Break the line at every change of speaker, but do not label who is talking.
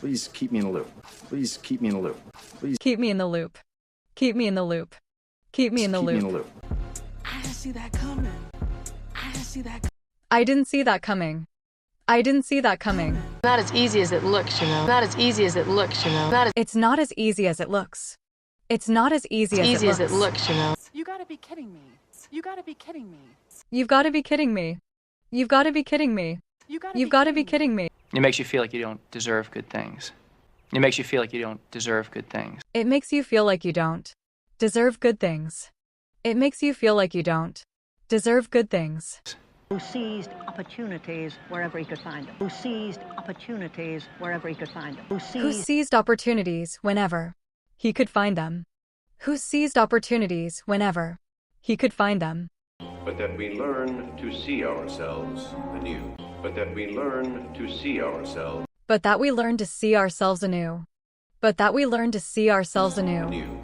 Please keep me in the loop. Please keep me in the loop. Please
Keep me in the loop. Keep me in the loop. Keep me in the
keep me in
loop.
the loop.
I didn't see that coming. I didn't see that
I didn't see that coming. I didn't see that coming.
Not as easy as it looks, you know. Not as easy as it looks, you know. Not as
It's not as easy as it looks. It's not as easy as
easy
it
as it
looks.
looks, you know.
You gotta be kidding me. You gotta be kidding me.
You've got to be kidding me. You've got to be kidding me. You've got to be kidding me.
It makes you feel like you don't deserve good things. It makes you feel like you don't deserve good things.
It makes you feel like you don't deserve good things. It makes you feel like you don't deserve good things.
Who seized opportunities wherever he could find them. Who seized opportunities wherever he could find them.
Who seized opportunities whenever he could find them. Who seized opportunities whenever he could find them.
But that we learn to see ourselves anew. But that we learn to see ourselves
But that we learn to see ourselves anew. But that we learn to see ourselves anew.
anew.